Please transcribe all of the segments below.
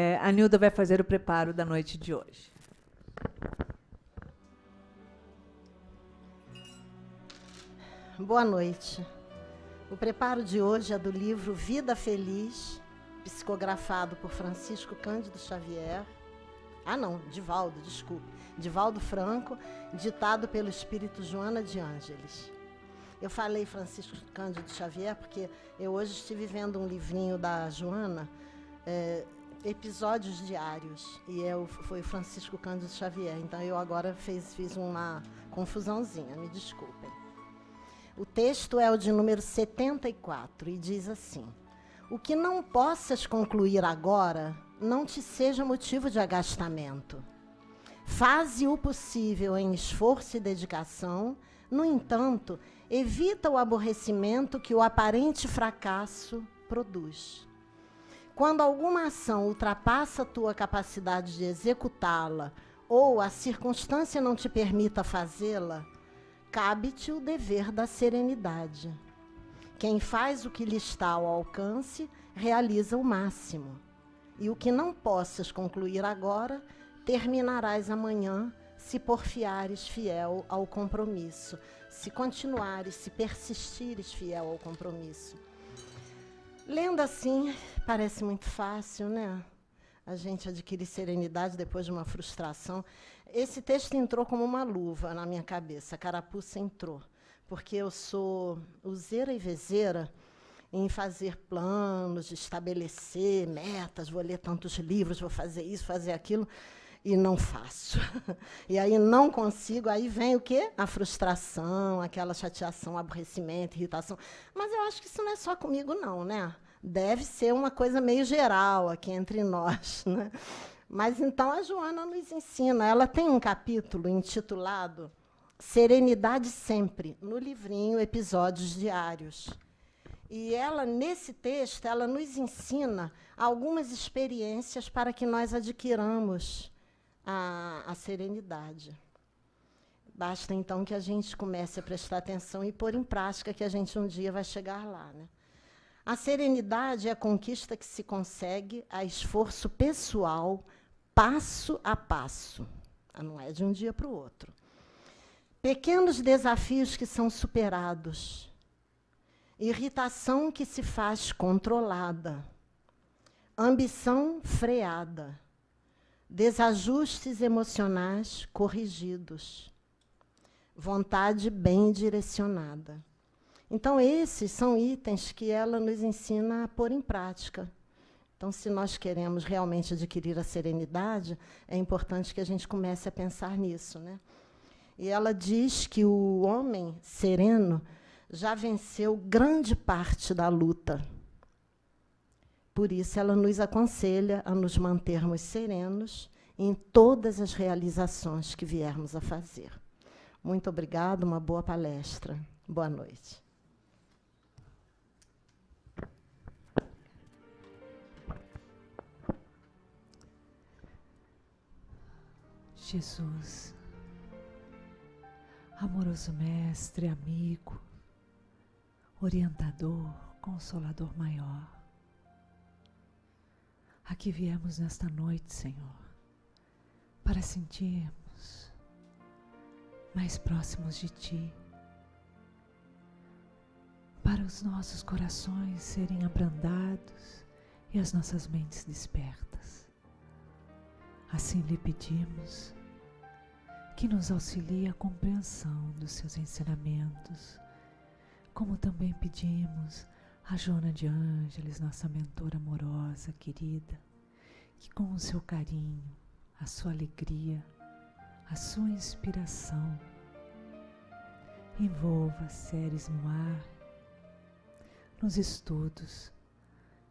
A Nilda vai fazer o preparo da noite de hoje. Boa noite. O preparo de hoje é do livro Vida Feliz, psicografado por Francisco Cândido Xavier. Divaldo, desculpe. Divaldo Franco, ditado pelo espírito Joana de Ângeles. Eu falei Francisco Cândido Xavier porque eu hoje estive vendo um livrinho da Joana, Episódios Diários, e foi Francisco Cândido Xavier. Então, eu agora fiz uma confusãozinha, me desculpem. O texto é o de número 74 e diz assim: o que não possas concluir agora, não te seja motivo de agastamento. Faze o possível em esforço e dedicação, no entanto, evita o aborrecimento que o aparente fracasso produz. Quando alguma ação ultrapassa a tua capacidade de executá-la ou a circunstância não te permita fazê-la, cabe-te o dever da serenidade. Quem faz o que lhe está ao alcance, realiza o máximo. E o que não possas concluir agora, terminarás amanhã, se porfiares fiel ao compromisso, se continuares, se persistires fiel ao compromisso. Lendo assim, parece muito fácil, né? A gente adquirir serenidade depois de uma frustração. Esse texto entrou como uma luva na minha cabeça, a carapuça entrou, porque eu sou useira e vezeira em fazer planos, estabelecer metas, vou ler tantos livros, vou fazer isso, fazer aquilo, e não faço. E aí não consigo, aí vem o quê? A frustração, aquela chateação, aborrecimento, irritação. Mas eu acho que isso não é só comigo, não, né? Deve ser uma coisa meio geral aqui entre nós, né? Mas então a Joana nos ensina. Ela tem um capítulo intitulado Serenidade Sempre, no livrinho Episódios Diários. E ela, nesse texto, ela nos ensina algumas experiências para que nós adquiramos a serenidade. Basta, então, que a gente comece a prestar atenção e pôr em prática, que a gente um dia vai chegar lá, né? A serenidade é a conquista que se consegue a esforço pessoal, passo a passo. Não é de um dia para o outro. Pequenos desafios que são superados. Irritação que se faz controlada. Ambição freada. Desajustes emocionais corrigidos. Vontade bem direcionada. Então, esses são itens que ela nos ensina a pôr em prática. Então, se nós queremos realmente adquirir a serenidade, é importante que a gente comece a pensar nisso, né? E ela diz que o homem sereno já venceu grande parte da luta. Por isso, ela nos aconselha a nos mantermos serenos em todas as realizações que viermos a fazer. Muito obrigada, uma boa palestra. Boa noite. Jesus, amoroso mestre, amigo, orientador, consolador maior, aqui viemos nesta noite, Senhor, para sentirmos mais próximos de Ti, para os nossos corações serem abrandados e as nossas mentes despertas. Assim lhe pedimos que nos auxilie a compreensão dos seus ensinamentos, como também pedimos a Joana de Ângeles, nossa mentora amorosa, querida, que com o seu carinho, a sua alegria, a sua inspiração, envolva Ceres Moar nos estudos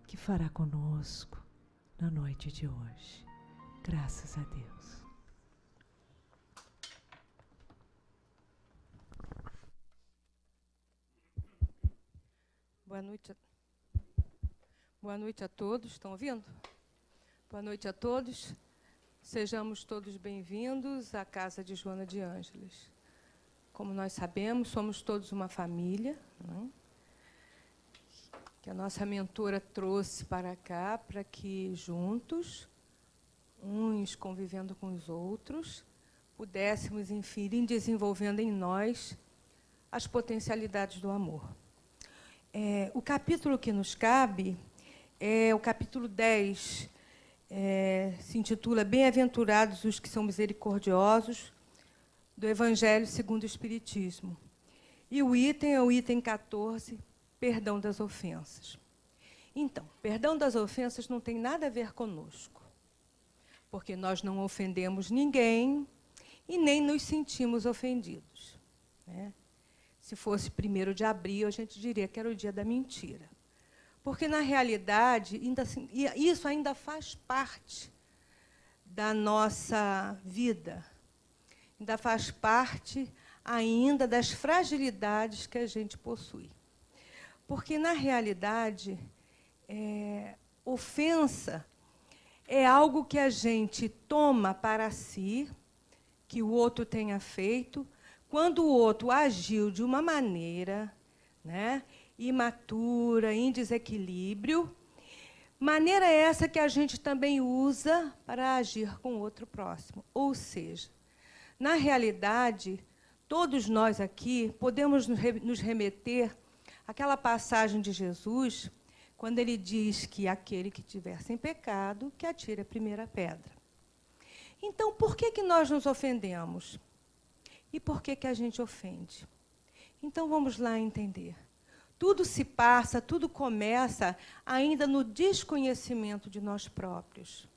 que fará conosco na noite de hoje. Graças a Deus. Boa noite a todos. Estão ouvindo? Boa noite a todos. Sejamos todos bem-vindos à casa de Joana de Ângeles. Como nós sabemos, somos todos uma família, né? Que a nossa mentora trouxe para cá, para que juntos uns convivendo com os outros, pudéssemos, enfim, ir desenvolvendo em nós as potencialidades do amor. O capítulo que nos cabe é o capítulo 10, se intitula Bem-aventurados os que são misericordiosos, do Evangelho segundo o Espiritismo. E o item é o item 14, perdão das ofensas. Então, perdão das ofensas não tem nada a ver conosco, porque nós não ofendemos ninguém e nem nos sentimos ofendidos, né? Se fosse 1º de abril, a gente diria que era o dia da mentira. Porque, na realidade, isso ainda faz parte da nossa vida, ainda faz parte ainda das fragilidades que a gente possui. Porque, na realidade, ofensa é algo que a gente toma para si, que o outro tenha feito, quando o outro agiu de uma maneira, né, imatura, em desequilíbrio, maneira essa que a gente também usa para agir com o outro próximo. Ou seja, na realidade, todos nós aqui podemos nos remeter àquela passagem de Jesus, quando ele diz que aquele que tiver sem pecado, que atire a primeira pedra. Então, por que nós nos ofendemos? E por que a gente ofende? Então, vamos lá entender. Tudo se passa, tudo começa ainda no desconhecimento de nós próprios.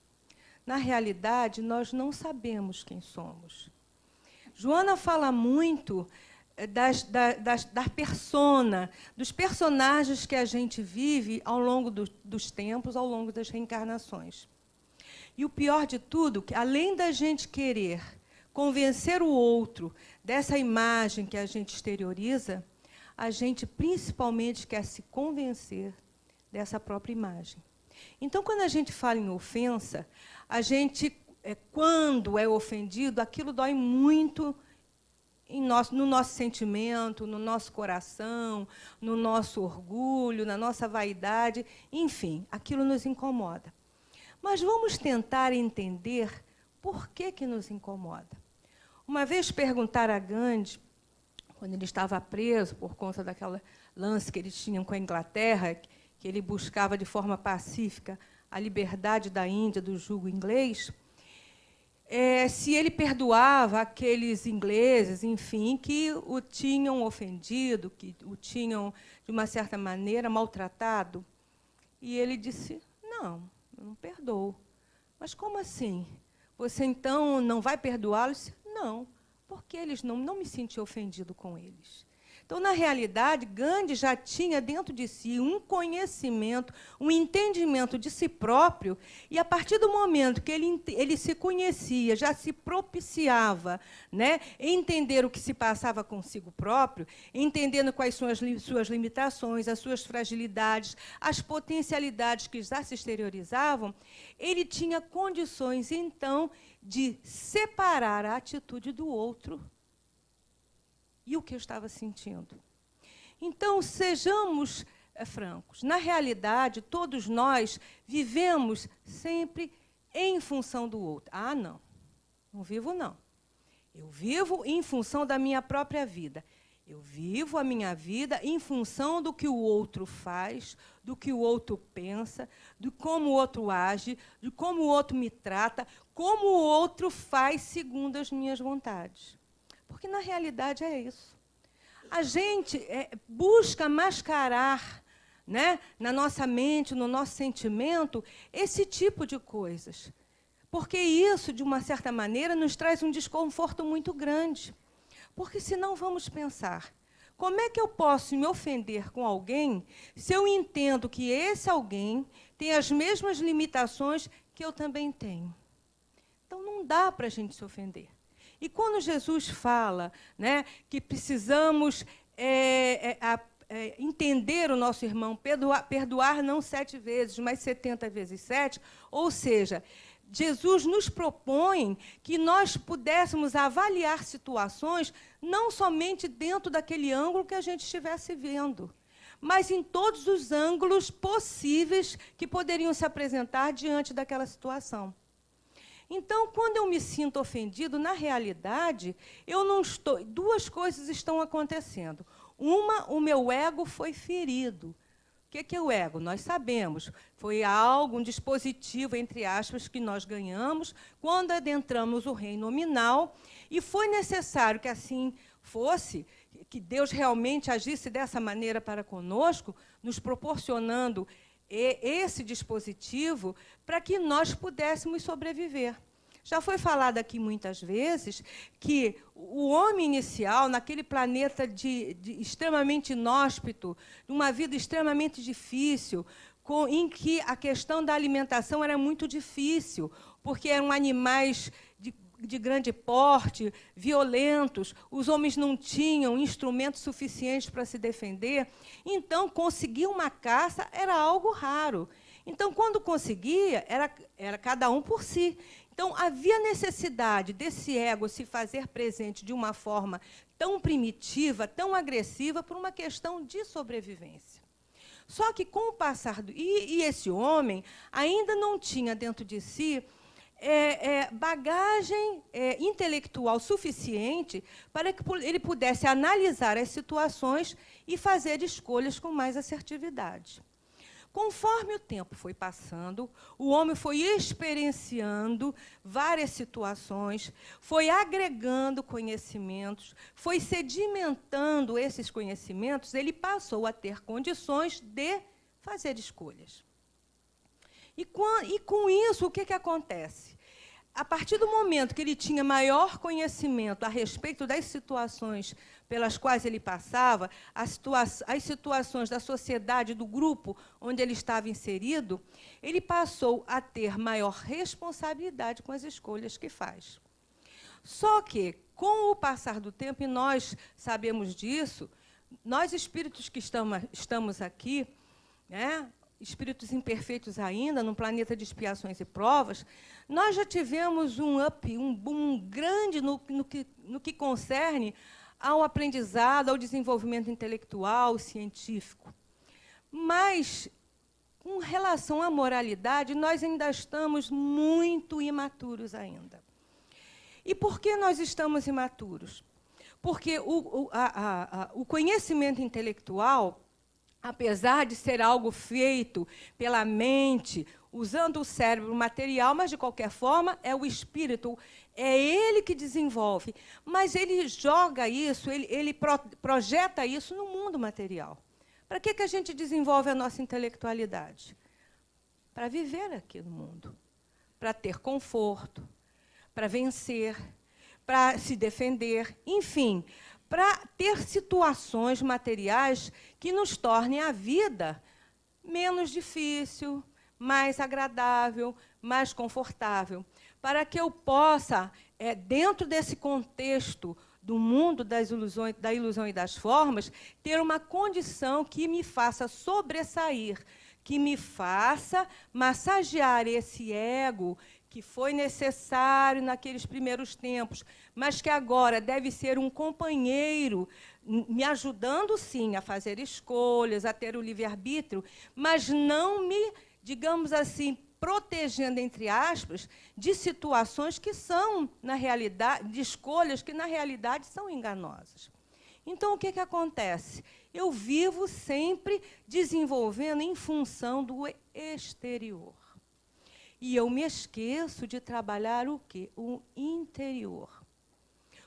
Na realidade, nós não sabemos quem somos. Joana fala muito da persona, dos personagens que a gente vive ao longo dos tempos, ao longo das reencarnações. E o pior de tudo, que além da gente querer convencer o outro dessa imagem que a gente exterioriza, a gente principalmente quer se convencer dessa própria imagem. Então, quando a gente fala em ofensa, a gente, quando é ofendido, aquilo dói muito no nosso sentimento, no nosso coração, no nosso orgulho, na nossa vaidade, enfim, aquilo nos incomoda. Mas vamos tentar entender por que nos incomoda. Uma vez perguntaram a Gandhi, quando ele estava preso por conta daquele lance que eles tinham com a Inglaterra, que ele buscava de forma pacífica a liberdade da Índia do jugo inglês, se ele perdoava aqueles ingleses, enfim, que o tinham ofendido, que o tinham, de uma certa maneira, maltratado. E ele disse, não, eu não perdoo. Mas como assim? Você, então, não vai perdoá-los? Não, porque eles não me senti ofendido com eles. Então, na realidade, Gandhi já tinha dentro de si um conhecimento, um entendimento de si próprio, e, a partir do momento que ele se conhecia, já se propiciava, né, entender o que se passava consigo próprio, entendendo quais são as suas limitações, as suas fragilidades, as potencialidades que já se exteriorizavam, ele tinha condições, então, de separar a atitude do outro e o que eu estava sentindo. Então, sejamos francos. Na realidade, todos nós vivemos sempre em função do outro. Ah, não. Não vivo, não. Eu vivo em função da minha própria vida. Eu vivo a minha vida em função do que o outro faz, do que o outro pensa, de como o outro age, de como o outro me trata, como o outro faz segundo as minhas vontades. Porque, na realidade, é isso. A gente busca mascarar, né, na nossa mente, no nosso sentimento, esse tipo de coisas. Porque isso, de uma certa maneira, nos traz um desconforto muito grande. Porque, senão, vamos pensar, como é que eu posso me ofender com alguém se eu entendo que esse alguém tem as mesmas limitações que eu também tenho? Então, não dá para a gente se ofender. E quando Jesus fala, né, que precisamos entender o nosso irmão, perdoar não 7 vezes, mas 70 vezes 7, ou seja, Jesus nos propõe que nós pudéssemos avaliar situações não somente dentro daquele ângulo que a gente estivesse vendo, mas em todos os ângulos possíveis que poderiam se apresentar diante daquela situação. Então, quando eu me sinto ofendido, na realidade, eu não estou. Duas coisas estão acontecendo. Uma, o meu ego foi ferido. O que é o ego? Nós sabemos. Foi algo, um dispositivo, entre aspas, que nós ganhamos quando adentramos o reino nominal, e foi necessário que assim fosse, que Deus realmente agisse dessa maneira para conosco, nos proporcionando esse dispositivo para que nós pudéssemos sobreviver. Já foi falado aqui muitas vezes que o homem inicial, naquele planeta extremamente inóspito, de uma vida extremamente difícil, em que a questão da alimentação era muito difícil, porque eram animais de grande porte, violentos, os homens não tinham instrumentos suficientes para se defender, então conseguir uma caça era algo raro. Então, quando conseguia, era cada um por si. Então, havia necessidade desse ego se fazer presente de uma forma tão primitiva, tão agressiva, por uma questão de sobrevivência. Só que, com o passar e esse homem ainda não tinha dentro de si bagagem intelectual suficiente para que ele pudesse analisar as situações e fazer escolhas com mais assertividade. Conforme o tempo foi passando, o homem foi experienciando várias situações, foi agregando conhecimentos, foi sedimentando esses conhecimentos, ele passou a ter condições de fazer escolhas. E com isso, o que acontece? A partir do momento que ele tinha maior conhecimento a respeito das situações pelas quais ele passava, as situações da sociedade, do grupo onde ele estava inserido, ele passou a ter maior responsabilidade com as escolhas que faz. Só que, com o passar do tempo, e nós sabemos disso, nós espíritos que estamos aqui, né, espíritos imperfeitos ainda, num planeta de expiações e provas, nós já tivemos um boom grande no que concerne ao aprendizado, ao desenvolvimento intelectual, científico. Mas, com relação à moralidade, nós ainda estamos muito imaturos ainda. E por que nós estamos imaturos? Porque o conhecimento intelectual, apesar de ser algo feito pela mente, usando o cérebro material, mas, de qualquer forma, é o espírito, é ele que desenvolve. Mas ele joga isso, ele projeta isso no mundo material. Para que a gente desenvolve a nossa intelectualidade? Para viver aqui no mundo, para ter conforto, para vencer, para se defender, enfim, para ter situações materiais que nos tornem a vida menos difícil, mais agradável, mais confortável, para que eu possa, dentro desse contexto do mundo da ilusão e das formas, ter uma condição que me faça sobressair, que me faça massagear esse ego que foi necessário naqueles primeiros tempos, mas que agora deve ser um companheiro, me ajudando, sim, a fazer escolhas, a ter o livre-arbítrio, mas não me, digamos assim, protegendo, entre aspas, de situações que são, na realidade, de escolhas que, na realidade, são enganosas. Então, o que acontece? Eu vivo sempre desenvolvendo em função do exterior. E eu me esqueço de trabalhar o quê? O interior.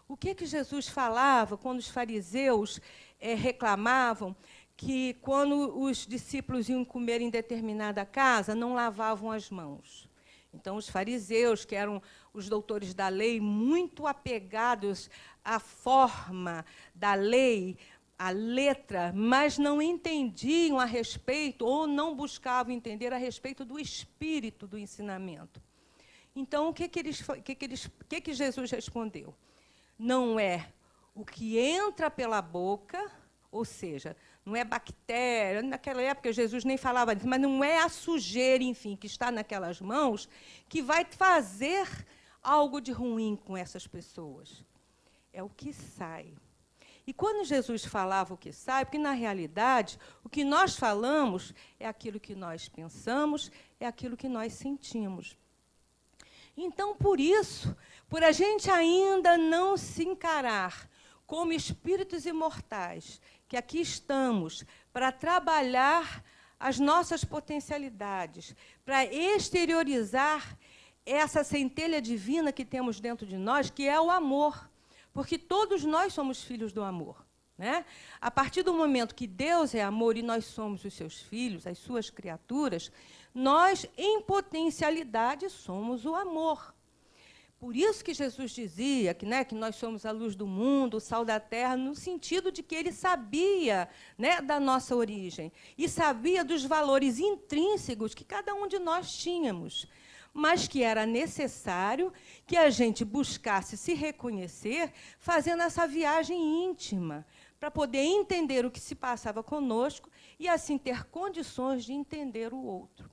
O que Jesus falava quando os fariseus reclamavam que, quando os discípulos iam comer em determinada casa, não lavavam as mãos? Então, os fariseus, que eram os doutores da lei, muito apegados à forma da lei, à letra, mas não entendiam a respeito, ou não buscavam entender a respeito do espírito do ensinamento. Então, o que Jesus respondeu? Não é o que entra pela boca, ou seja, não é bactéria, naquela época Jesus nem falava disso, mas não é a sujeira, enfim, que está naquelas mãos, que vai fazer algo de ruim com essas pessoas. É o que sai. E quando Jesus falava o que sai, porque, na realidade, o que nós falamos é aquilo que nós pensamos, é aquilo que nós sentimos. Então, por isso, por a gente ainda não se encarar como espíritos imortais, que aqui estamos para trabalhar as nossas potencialidades, para exteriorizar essa centelha divina que temos dentro de nós, que é o amor, porque todos nós somos filhos do amor, né? A partir do momento que Deus é amor e nós somos os seus filhos, as suas criaturas, nós, em potencialidade, somos o amor. Por isso que Jesus dizia que, né, que nós somos a luz do mundo, o sal da terra, no sentido de que ele sabia, né, da nossa origem e sabia dos valores intrínsecos que cada um de nós tínhamos, mas que era necessário que a gente buscasse se reconhecer fazendo essa viagem íntima, para poder entender o que se passava conosco e, assim, ter condições de entender o outro.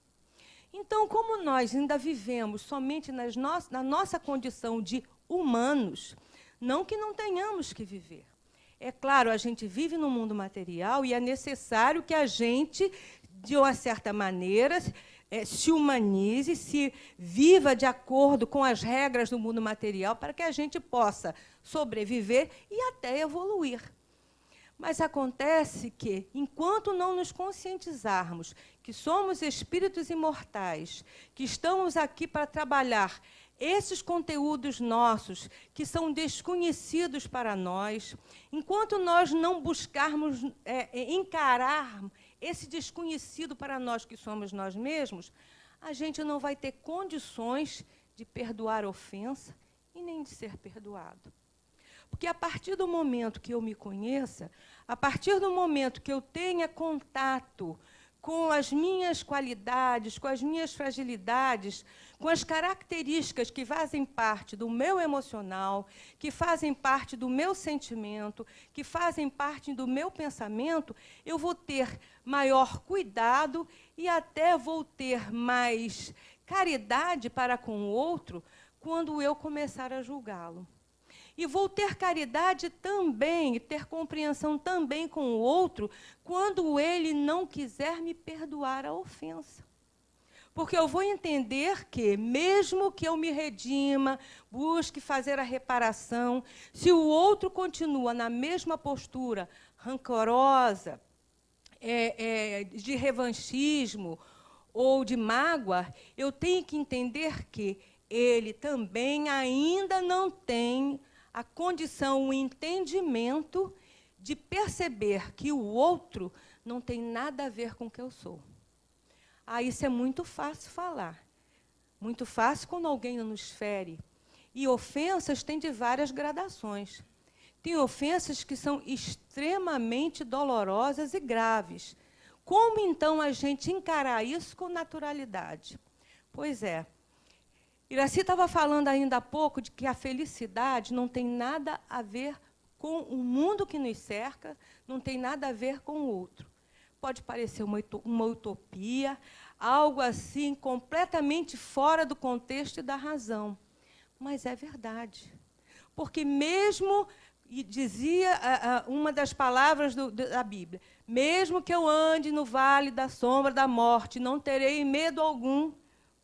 Então, como nós ainda vivemos somente na nossa condição de humanos, não que não tenhamos que viver. É claro, a gente vive no mundo material e é necessário que a gente, de uma certa maneira, se humanize, se viva de acordo com as regras do mundo material para que a gente possa sobreviver e até evoluir. Mas acontece que, enquanto não nos conscientizarmos que somos espíritos imortais, que estamos aqui para trabalhar esses conteúdos nossos, que são desconhecidos para nós, enquanto nós não buscarmos encarar esse desconhecido para nós, que somos nós mesmos, a gente não vai ter condições de perdoar a ofensa e nem de ser perdoado. Porque a partir do momento que eu me conheça, a partir do momento que eu tenha contato com as minhas qualidades, com as minhas fragilidades, com as características que fazem parte do meu emocional, que fazem parte do meu sentimento, que fazem parte do meu pensamento, eu vou ter maior cuidado e até vou ter mais caridade para com o outro quando eu começar a julgá-lo. E vou ter caridade também, ter compreensão também com o outro, quando ele não quiser me perdoar a ofensa. Porque eu vou entender que, mesmo que eu me redima, busque fazer a reparação, se o outro continua na mesma postura, rancorosa, de revanchismo ou de mágoa, eu tenho que entender que ele também ainda não tem a condição, o entendimento de perceber que o outro não tem nada a ver com o que eu sou. Isso é muito fácil falar. Muito fácil quando alguém nos fere. E ofensas têm de várias gradações. Tem ofensas que são extremamente dolorosas e graves. Como, então, a gente encarar isso com naturalidade? Pois é. Iracy estava falando ainda há pouco de que a felicidade não tem nada a ver com o mundo que nos cerca, não tem nada a ver com o outro. Pode parecer uma utopia, algo assim completamente fora do contexto e da razão, mas é verdade. Porque mesmo, e dizia uma das palavras da Bíblia, mesmo que eu ande no vale da sombra da morte, não terei medo algum,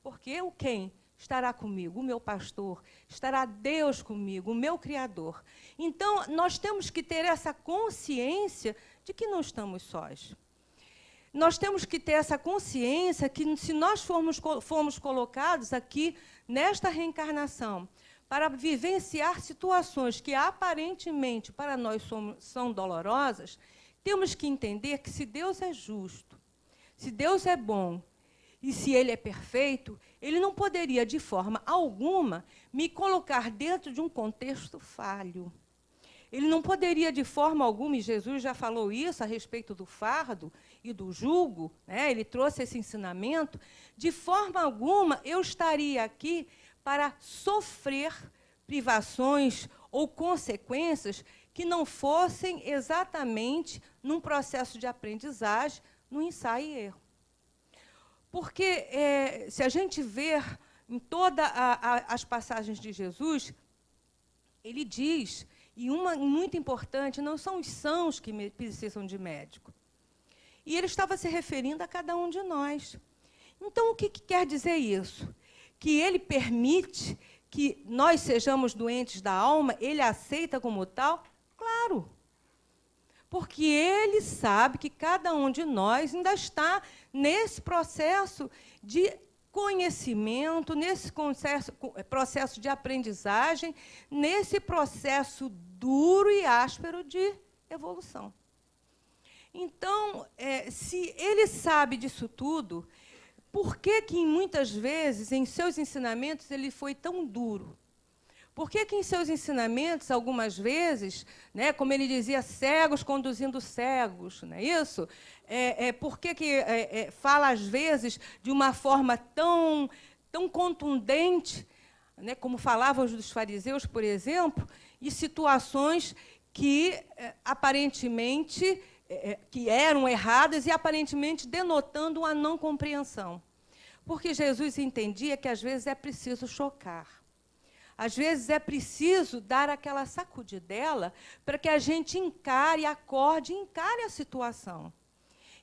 porque o quem? Estará comigo, o meu pastor, estará Deus comigo, o meu Criador. Então, nós temos que ter essa consciência de que não estamos sós. Nós temos que ter essa consciência que, se nós formos colocados aqui, nesta reencarnação, para vivenciar situações que, aparentemente, para nós são dolorosas, temos que entender que, se Deus é justo, se Deus é bom, e se Ele é perfeito, Ele não poderia, de forma alguma, me colocar dentro de um contexto falho. Ele não poderia, de forma alguma, e Jesus já falou isso a respeito do fardo e do jugo, né? Ele trouxe esse ensinamento, de forma alguma eu estaria aqui para sofrer privações ou consequências que não fossem exatamente num processo de aprendizagem, no ensaio e erro. Porque, se a gente ver em todas as passagens de Jesus, ele diz, e uma muito importante, não são os sãos que precisam de médico. E ele estava se referindo a cada um de nós. Então, o que quer dizer isso? que ele permite que nós sejamos doentes da alma, ele aceita como tal? Claro. Porque ele sabe que cada um de nós ainda está nesse processo de conhecimento, nesse processo de aprendizagem, nesse processo duro e áspero de evolução. Então, se ele sabe disso tudo, por que muitas vezes, em seus ensinamentos, ele foi tão duro? Por que em seus ensinamentos, algumas vezes, né, como ele dizia, cegos conduzindo cegos, não é isso? Por que fala, às vezes, de uma forma tão contundente, né, como falavam dos fariseus, por exemplo, e situações que, aparentemente, que eram erradas e, aparentemente, denotando uma não compreensão? Porque Jesus entendia que, às vezes, é preciso chocar. Às vezes é preciso dar aquela sacudidela para que a gente encare, acorde, encare a situação.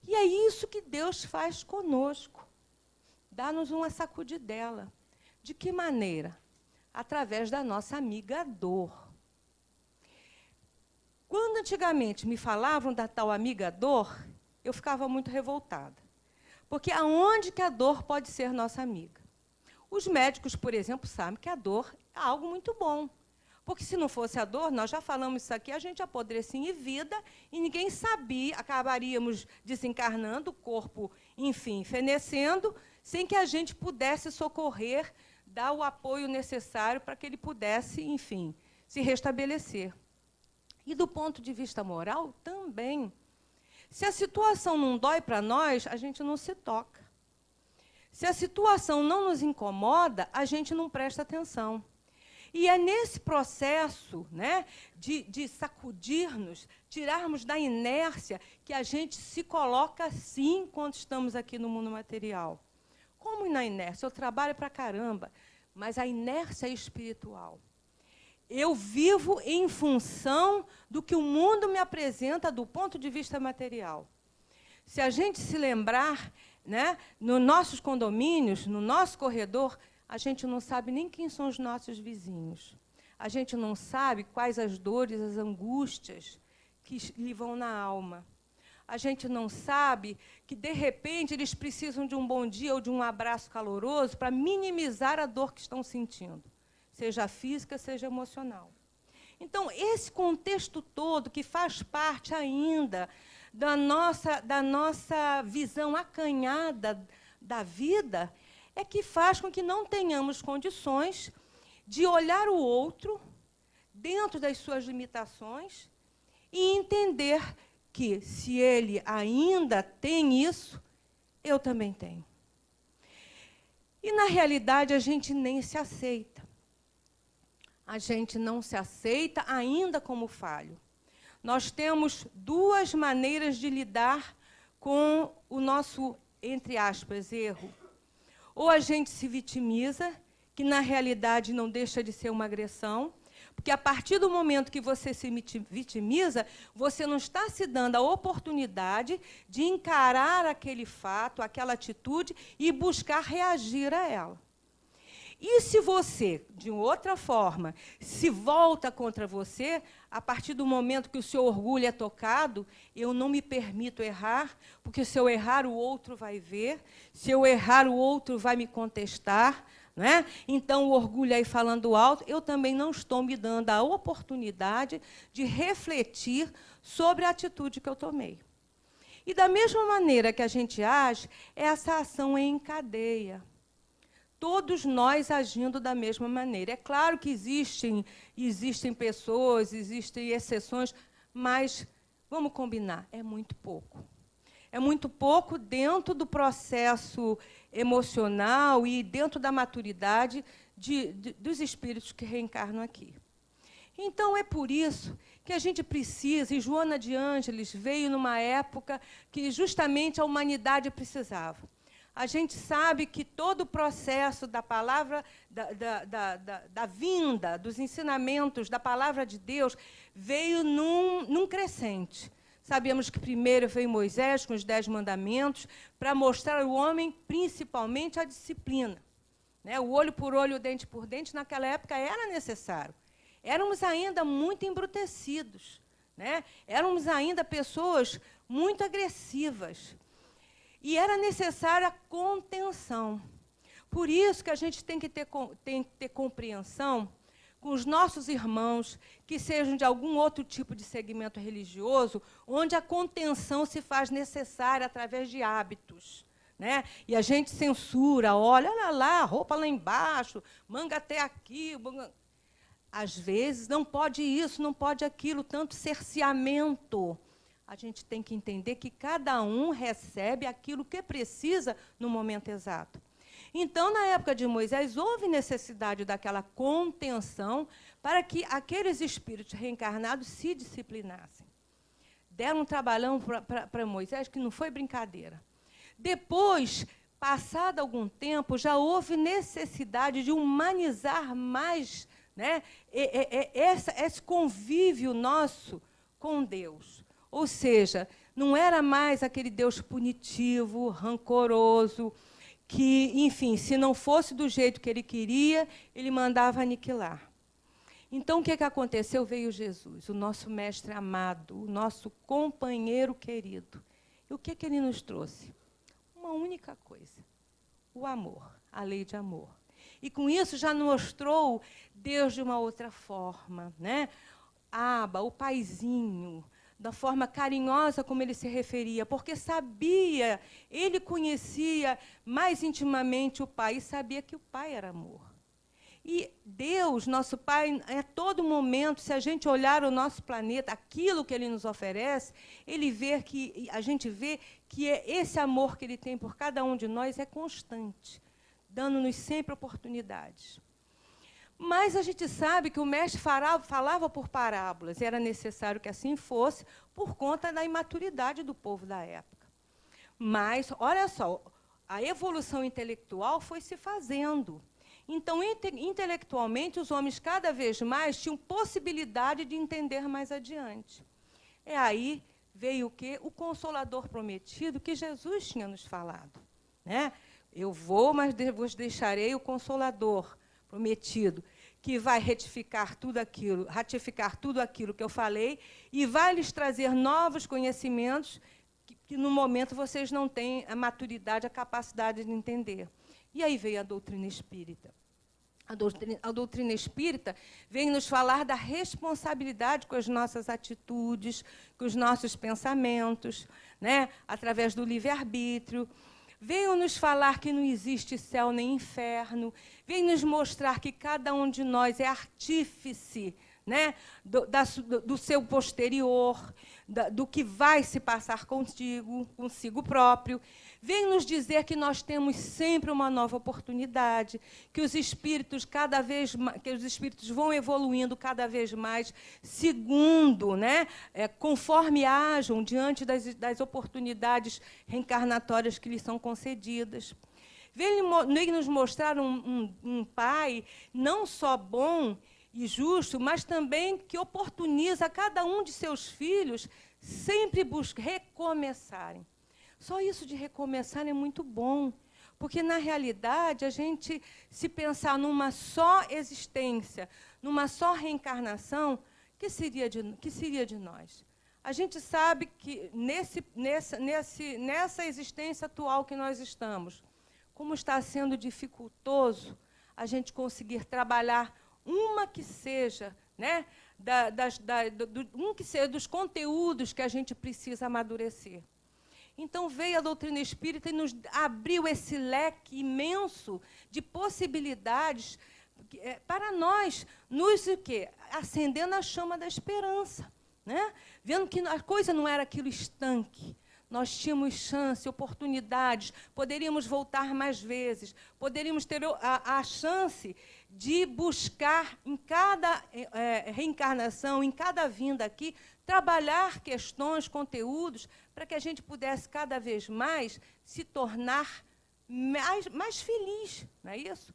E é isso que Deus faz conosco. Dá-nos uma sacudidela. De que maneira? Através da nossa amiga dor. Quando antigamente me falavam da tal amiga dor, eu ficava muito revoltada. Porque aonde que a dor pode ser nossa amiga? Os médicos, por exemplo, sabem que a dor é algo muito bom. Porque, se não fosse a dor, nós já falamos isso aqui, a gente apodrecia em vida e ninguém sabia, acabaríamos desencarnando, o corpo, enfim, fenecendo, sem que a gente pudesse socorrer, dar o apoio necessário para que ele pudesse, enfim, se restabelecer. E, do ponto de vista moral, também. Se a situação não dói para nós, a gente não se toca. Se a situação não nos incomoda, a gente não presta atenção. E é nesse processo, né, de sacudir-nos, tirarmos da inércia, que a gente se coloca, sim, quando estamos aqui no mundo material. Como na inércia? Eu trabalho para caramba, mas a inércia é espiritual. Eu vivo em função do que o mundo me apresenta do ponto de vista material. Se a gente se lembrar, né, nos nossos condomínios, no nosso corredor, a gente não sabe nem quem são os nossos vizinhos. A gente não sabe quais as dores, as angústias que lhe vão na alma. A gente não sabe que, de repente, eles precisam de um bom dia ou de um abraço caloroso para minimizar a dor que estão sentindo, seja física, seja emocional. Então, esse contexto todo, que faz parte ainda da nossa visão acanhada da vida, é que faz com que não tenhamos condições de olhar o outro dentro das suas limitações e entender que, se ele ainda tem isso, eu também tenho. E, na realidade, a gente nem se aceita. A gente não se aceita ainda como falho. Nós temos duas maneiras de lidar com o nosso, entre aspas, erro. Ou a gente se vitimiza, que na realidade não deixa de ser uma agressão, porque a partir do momento que você se vitimiza, você não está se dando a oportunidade de encarar aquele fato, aquela atitude e buscar reagir a ela. E se você, de outra forma, se volta contra você, a partir do momento que o seu orgulho é tocado, eu não me permito errar, porque se eu errar, o outro vai ver, se eu errar, o outro vai me contestar, né? Então, o orgulho aí falando alto, eu também não estou me dando a oportunidade de refletir sobre a atitude que eu tomei. E, da mesma maneira que a gente age, essa ação é em cadeia. Todos nós agindo da mesma maneira. É claro que existem pessoas, existem exceções, mas, vamos combinar, é muito pouco. É muito pouco dentro do processo emocional e dentro da maturidade dos espíritos que reencarnam aqui. Então, é por isso que a gente precisa, e Joana de Ângeles veio numa época que justamente a humanidade precisava. A gente sabe que todo o processo da palavra, da vinda, dos ensinamentos, da palavra de Deus, veio num crescente. Sabemos que primeiro veio Moisés com os 10 mandamentos, para mostrar ao homem, principalmente, a disciplina. né? O olho por olho, o dente por dente, naquela época era necessário. Éramos ainda muito embrutecidos, né? Éramos ainda pessoas muito agressivas. E era necessária contenção. Por isso que a gente tem que ter compreensão com os nossos irmãos que sejam de algum outro tipo de segmento religioso, onde a contenção se faz necessária através de hábitos, né? E a gente censura, olha lá, roupa lá embaixo, manga até aqui. Às vezes não pode isso, não pode aquilo, tanto cerceamento. A gente tem que entender que cada um recebe aquilo que precisa no momento exato. Então, na época de Moisés, houve necessidade daquela contenção para que aqueles espíritos reencarnados se disciplinassem. Deram um trabalhão para Moisés que não foi brincadeira. Depois, passado algum tempo, já houve necessidade de humanizar mais, né, esse convívio nosso com Deus. Ou seja, não era mais aquele Deus punitivo, rancoroso, que, enfim, se não fosse do jeito que ele queria, ele mandava aniquilar. Então, o que aconteceu? Veio Jesus, o nosso mestre amado, o nosso companheiro querido. E o que ele nos trouxe? Uma única coisa, o amor, a lei de amor. E, com isso, já mostrou Deus de uma outra forma, né? Abba, o paizinho, da forma carinhosa como ele se referia, porque sabia, ele conhecia mais intimamente o Pai e sabia que o Pai era amor. E Deus, nosso Pai, a todo momento, se a gente olhar o nosso planeta, aquilo que Ele nos oferece, a gente vê que esse amor que Ele tem por cada um de nós é constante, dando-nos sempre oportunidades. Mas a gente sabe que o mestre falava por parábolas, e era necessário que assim fosse, por conta da imaturidade do povo da época. Mas, olha só, a evolução intelectual foi se fazendo. Então, intelectualmente, os homens cada vez mais tinham possibilidade de entender mais adiante. E aí veio o quê? O Consolador prometido que Jesus tinha nos falado, né? Eu vou, mas vos deixarei o Consolador prometido, que vai ratificar tudo aquilo que eu falei e vai lhes trazer novos conhecimentos que no momento vocês não têm a maturidade, a capacidade de entender. E aí veio a doutrina espírita. A doutrina espírita vem nos falar da responsabilidade com as nossas atitudes, com os nossos pensamentos, né? Através do livre-arbítrio. Veio nos falar que não existe céu nem inferno. Veio nos mostrar que cada um de nós é artífice, né, do seu posterior, do que vai se passar consigo próprio. Veio nos dizer que nós temos sempre uma nova oportunidade, que os espíritos vão evoluindo cada vez mais, segundo, né, conforme ajam diante das oportunidades reencarnatórias que lhes são concedidas. Veio nos mostrar um pai não só bom e justo, mas também que oportuniza a cada um de seus filhos sempre recomeçarem. Só isso de recomeçar é muito bom, porque, na realidade, a gente, se pensar numa só existência, numa só reencarnação, que seria de nós? A gente sabe que, nessa existência atual que nós estamos, como está sendo dificultoso a gente conseguir trabalhar uma que seja, né, que seja dos conteúdos que a gente precisa amadurecer. Então, veio a doutrina espírita e nos abriu esse leque imenso de possibilidades para nós, acendendo a chama da esperança, né? Vendo que a coisa não era aquilo estanque. Nós tínhamos chance, oportunidades, poderíamos voltar mais vezes, poderíamos ter a chance de buscar em cada reencarnação, em cada vinda aqui, trabalhar questões, conteúdos, para que a gente pudesse cada vez mais se tornar mais feliz, não é isso?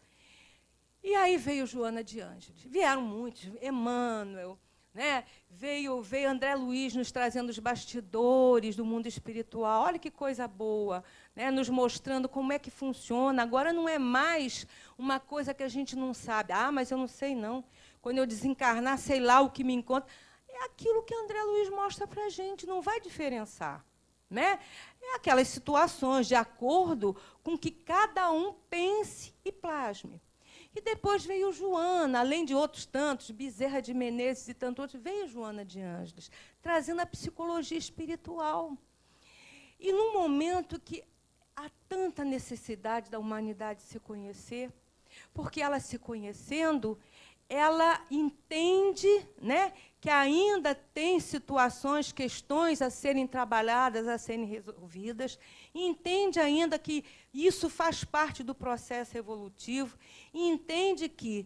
E aí veio Joana de Ângeles. Vieram muitos, Emmanuel, né? Veio André Luiz nos trazendo os bastidores do mundo espiritual. Olha que coisa boa, né? Nos mostrando como é que funciona. Agora não é mais uma coisa que a gente não sabe. Ah, mas eu não sei, não. Quando eu desencarnar, sei lá o que me encontra. É aquilo que André Luiz mostra para a gente, não vai diferenciar. Né? É aquelas situações de acordo com que cada um pense e plasme. E depois veio Joana, além de outros tantos, Bezerra de Menezes e tantos outros, veio Joana de Ângeles, trazendo a psicologia espiritual. E num momento que há tanta necessidade da humanidade se conhecer, porque ela se conhecendo, ela entende, né, que ainda tem situações, questões a serem trabalhadas, a serem resolvidas, e entende ainda que isso faz parte do processo evolutivo, e entende que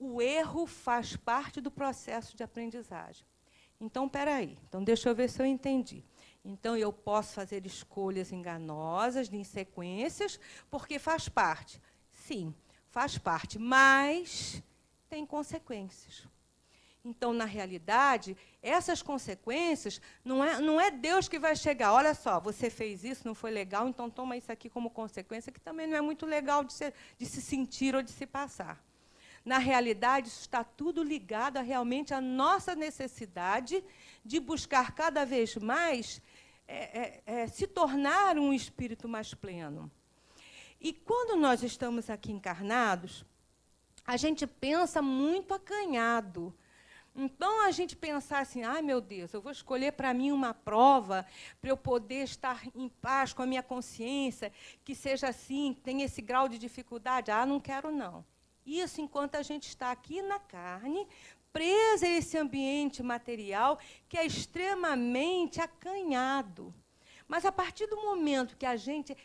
o erro faz parte do processo de aprendizagem. Então, espera aí, então deixa eu ver se eu entendi. Então, eu posso fazer escolhas enganosas, em sequências, porque faz parte. Sim, faz parte, mas tem consequências. Então, na realidade, essas consequências, não é Deus que vai chegar. Olha só, você fez isso, não foi legal, então toma isso aqui como consequência, que também não é muito legal de se sentir ou de se passar. Na realidade, isso está tudo ligado realmente à nossa necessidade de buscar cada vez mais se tornar um espírito mais pleno. E quando nós estamos aqui encarnados, a gente pensa muito acanhado. Então, a gente pensar assim, ai, meu Deus, eu vou escolher para mim uma prova para eu poder estar em paz com a minha consciência, que seja assim, que tenha esse grau de dificuldade. Ah, não quero, não. Isso enquanto a gente está aqui na carne, presa a esse ambiente material que é extremamente acanhado. Mas, a partir do momento que a gente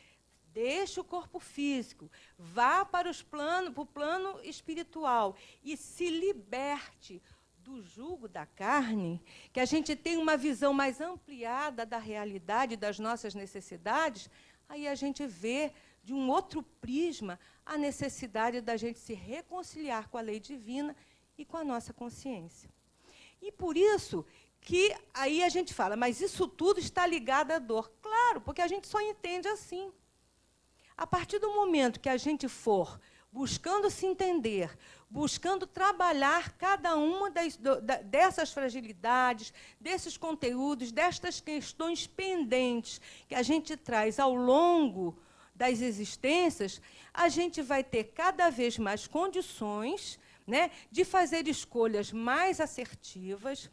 deixa o corpo físico, vá para o plano espiritual e se liberte do jugo da carne, que a gente tem uma visão mais ampliada da realidade, das nossas necessidades, aí a gente vê de um outro prisma a necessidade da gente se reconciliar com a lei divina e com a nossa consciência. E por isso que aí a gente fala, mas isso tudo está ligado à dor. Claro, porque a gente só entende assim. A partir do momento que a gente for buscando se entender, buscando trabalhar cada uma dessas fragilidades, desses conteúdos, destas questões pendentes que a gente traz ao longo das existências, a gente vai ter cada vez mais condições, né, de fazer escolhas mais assertivas,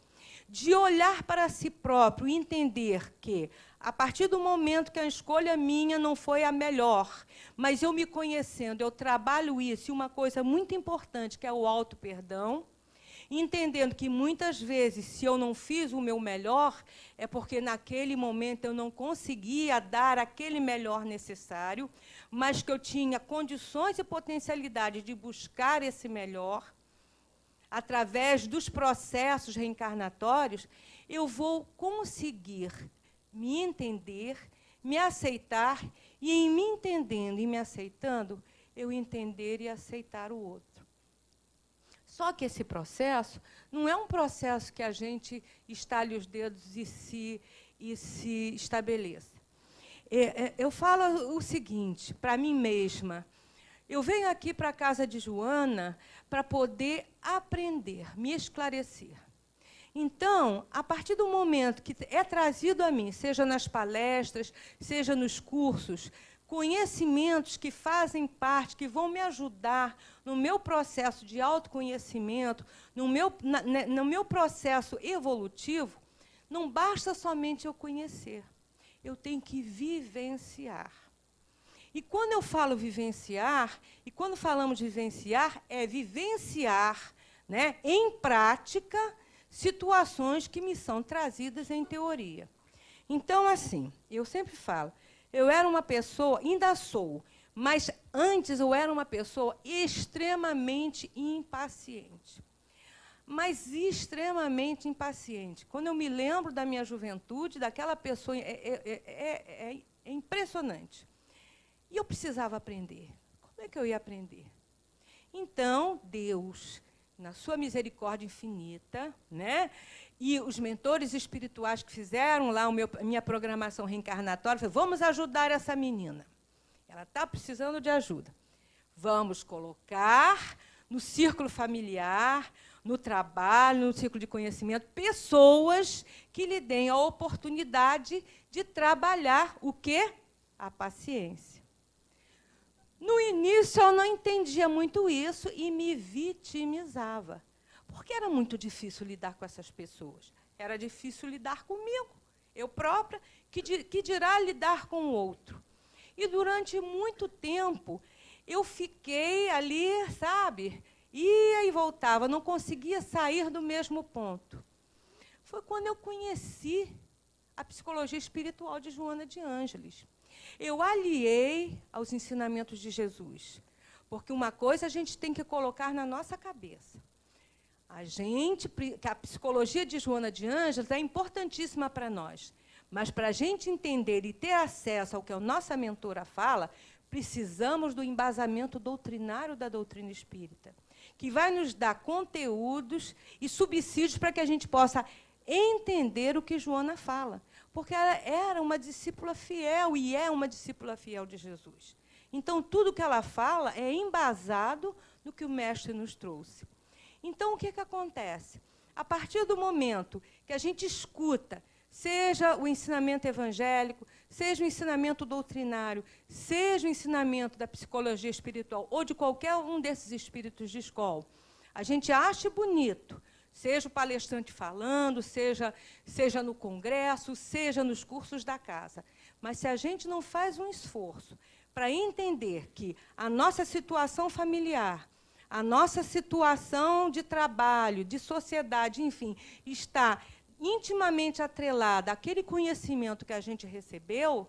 de olhar para si próprio e entender que, a partir do momento que a escolha minha não foi a melhor, mas eu me conhecendo, eu trabalho isso, e uma coisa muito importante, que é o auto-perdão, entendendo que, muitas vezes, se eu não fiz o meu melhor, é porque, naquele momento, eu não conseguia dar aquele melhor necessário, mas que eu tinha condições e potencialidade de buscar esse melhor, através dos processos reencarnatórios, eu vou conseguir me entender, me aceitar, e, em me entendendo e me aceitando, eu entender e aceitar o outro. Só que esse processo não é um processo que a gente estale os dedos e se estabeleça. Eu falo o seguinte, para mim mesma, eu venho aqui para a casa de Joana para poder aprender, me esclarecer. Então, a partir do momento que é trazido a mim, seja nas palestras, seja nos cursos, conhecimentos que fazem parte, que vão me ajudar no meu processo de autoconhecimento, no meu processo evolutivo, não basta somente eu conhecer, eu tenho que vivenciar. E quando eu falo vivenciar, e quando falamos de vivenciar, é vivenciar, né, em prática, situações que me são trazidas em teoria. Então, assim, eu sempre falo, eu era uma pessoa, ainda sou, mas antes eu era uma pessoa extremamente impaciente. Mas extremamente impaciente. Quando eu me lembro da minha juventude, daquela pessoa, é impressionante. E eu precisava aprender. Como é que eu ia aprender? Então, Deus na sua misericórdia infinita, né? E os mentores espirituais que fizeram lá a minha programação reencarnatória, falaram, vamos ajudar essa menina. Ela está precisando de ajuda. Vamos colocar no círculo familiar, no trabalho, no círculo de conhecimento, pessoas que lhe deem a oportunidade de trabalhar o quê? A paciência. No início, eu não entendia muito isso e me vitimizava, porque era muito difícil lidar com essas pessoas. Era difícil lidar comigo, eu própria, que dirá lidar com o outro. E, durante muito tempo, eu fiquei ali, sabe, ia e voltava, não conseguia sair do mesmo ponto. Foi quando eu conheci a psicologia espiritual de Joana de Ângeles. Eu aliei aos ensinamentos de Jesus, porque uma coisa a gente tem que colocar na nossa cabeça. A psicologia de Joana de Ângeles é importantíssima para nós, mas para a gente entender e ter acesso ao que a nossa mentora fala, precisamos do embasamento doutrinário da doutrina espírita, que vai nos dar conteúdos e subsídios para que a gente possa entender o que Joana fala. Porque ela era uma discípula fiel e é uma discípula fiel de Jesus. Então, tudo que ela fala é embasado no que o Mestre nos trouxe. Então, o que acontece? A partir do momento que a gente escuta, seja o ensinamento evangélico, seja o ensinamento doutrinário, seja o ensinamento da psicologia espiritual ou de qualquer um desses espíritos de escola, a gente acha bonito, seja o palestrante falando, seja no congresso, seja nos cursos da casa. Mas se a gente não faz um esforço para entender que a nossa situação familiar, a nossa situação de trabalho, de sociedade, enfim, está intimamente atrelada àquele conhecimento que a gente recebeu,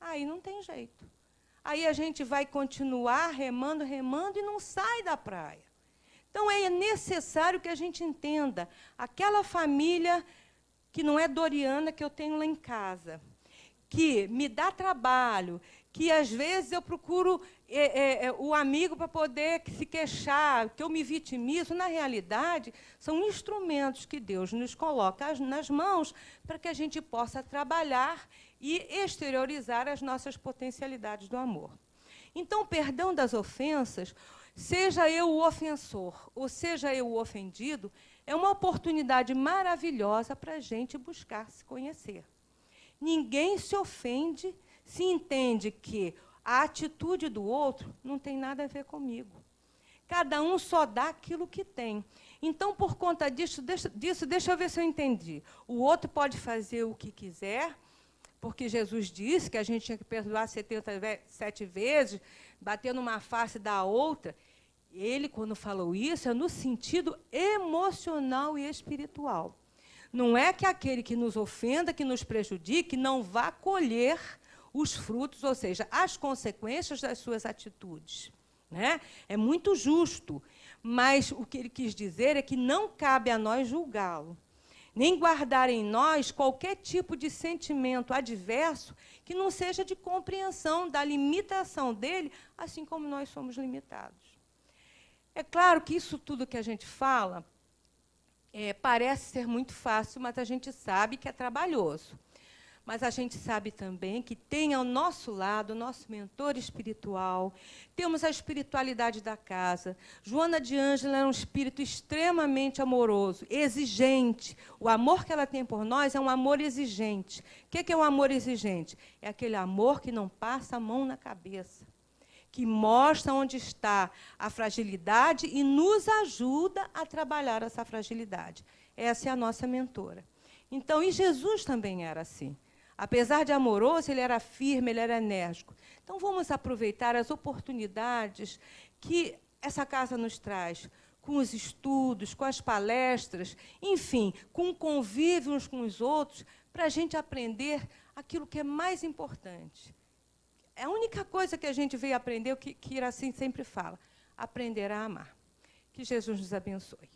aí não tem jeito. Aí a gente vai continuar remando, remando e não sai da praia. Então, é necessário que a gente entenda aquela família que não é doriana que eu tenho lá em casa, que me dá trabalho, que, às vezes, eu procuro o amigo para poder se queixar, que eu me vitimizo. Na realidade, são instrumentos que Deus nos coloca nas mãos para que a gente possa trabalhar e exteriorizar as nossas potencialidades do amor. Então, o perdão das ofensas, seja eu o ofensor ou seja eu o ofendido, é uma oportunidade maravilhosa para a gente buscar se conhecer. Ninguém se ofende se entende que a atitude do outro não tem nada a ver comigo. Cada um só dá aquilo que tem. Então, por conta disso, deixa eu ver se eu entendi. O outro pode fazer o que quiser, porque Jesus disse que a gente tinha que perdoar 77 vezes, bater numa face da outra. Ele, quando falou isso, é no sentido emocional e espiritual. Não é que aquele que nos ofenda, que nos prejudique, não vá colher os frutos, ou seja, as consequências das suas atitudes. Né? É muito justo, mas o que ele quis dizer é que não cabe a nós julgá-lo, nem guardar em nós qualquer tipo de sentimento adverso que não seja de compreensão da limitação dele, assim como nós somos limitados. É claro que isso tudo que a gente fala parece ser muito fácil, mas a gente sabe que é trabalhoso. Mas a gente sabe também que tem ao nosso lado o nosso mentor espiritual, temos a espiritualidade da casa. Joana de Ângeles é um espírito extremamente amoroso, exigente. O amor que ela tem por nós é um amor exigente. O que é um amor exigente? É aquele amor que não passa a mão na cabeça, que mostra onde está a fragilidade e nos ajuda a trabalhar essa fragilidade. Essa é a nossa mentora. Então, e Jesus também era assim. Apesar de amoroso, ele era firme, ele era enérgico. Então, vamos aproveitar as oportunidades que essa casa nos traz, com os estudos, com as palestras, enfim, com o convívio uns com os outros, para a gente aprender aquilo que é mais importante. É a única coisa que a gente veio aprender, o que Iracim sempre fala, aprender a amar. Que Jesus nos abençoe.